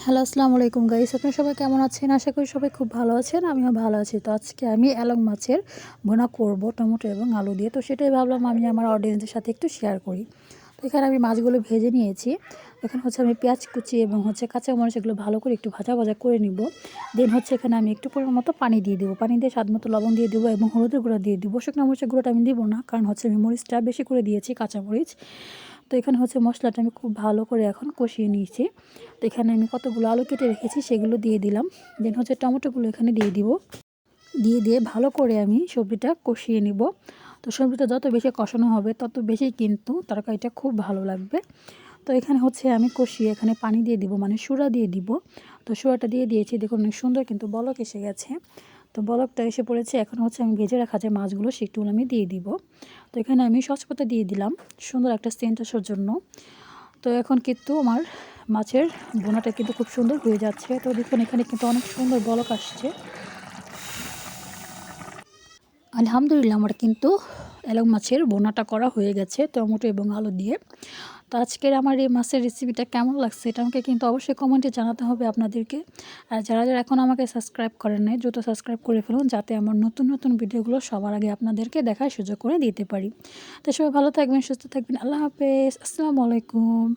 Hello, আসসালামু আলাইকুম guys. আপনারা সবাই কেমন আছেন? আশা করি সবাই খুব ভালো আছেন। আমিও ভালো আছি। তো আজকে আমি এলং মাছের ভুনা করব টমেটো এবং আলু দিয়ে। তো সেটাই ভাবলাম আমি আমার অডিয়েন্সদের সাথে একটু শেয়ার করি। তো এখানে আমি মাছগুলো ভেজে নিয়েছি। এখানে আমি পেঁয়াজ কুচি এবং কাঁচামরিচ এগুলো ভালো করে একটু ভাজা ভাজা করে নিব। দেন এখানে আমি একটু পরিমাণ মতো পানি দিয়ে দেবো। পানি দিয়ে স্বাদ মতো লবণ দিয়ে দেবো এবং হলুদের গুঁড়া দিয়ে দেবো। শুকনো মরিচের গুঁড়োটা আমি দিব না, কারণ আমি মরিচটা বেশি করে দিয়েছি, কাঁচামরিচ। তো এখানে মশলাটা আমি খুব ভালো করে এখন কষিয়ে নিয়েছি। তো এখানে আমি কতগুলো আলু কেটে রেখেছি সেগুলো দিয়ে দিলাম। দেন টমেটোগুলো এখানে দিয়ে দিব। দিয়ে ভালো করে আমি সবজিটা কষিয়ে নিব। তো সবজিটা যত বেশি কষানো হবে তত বেশি কিন্তু তরকারিটা খুব ভালো লাগবে। তো এখানে আমি কষিয়ে এখানে পানি দিয়ে দিব, মানে সুরা দিয়ে দিব। তো সুরাটা দিয়ে দিয়েছি, দেখুন অনেক সুন্দর কিন্তু বলক এসে গেছে। তো বলকটা এসে পড়েছে। এখন আমি ভেজে রাখা যে মাছগুলো সেগুলো আমি দিয়ে দিব। তো এখানে আমি সচপাতা দিয়ে দিলাম সুন্দর একটা সেন্ট আসার জন্য। তো এখন কিন্তু আমার মাছের ভুনাটা কিন্তু খুব সুন্দর হয়ে যাচ্ছে। তো দেখুন এখানে কিন্তু অনেক সুন্দর বলক আসছে। আলহামদুলিল্লাহ, আমার কিন্তু এলং মাছের ভুনাটা করা হয়ে গেছে টমেটো এবং আলু দিয়ে। তো আজকের আমার এই মাছের রেসিপিটা কেমন লাগছে এটা আমাকে কিন্তু অবশ্যই কমেন্টে জানাতে হবে আপনাদেরকে। আর যারা এখন আমাকে সাবস্ক্রাইব করেন নাই, দ্রুত সাবস্ক্রাইব করে ফেলুন, যাতে আমার নতুন নতুন ভিডিওগুলো সবার আগে আপনাদেরকে দেখার সুযোগ করে দিতে পারি। তো সবাই ভালো থাকবেন, সুস্থ থাকবেন। আল্লাহ হাফেজ, আসসালামু আলাইকুম।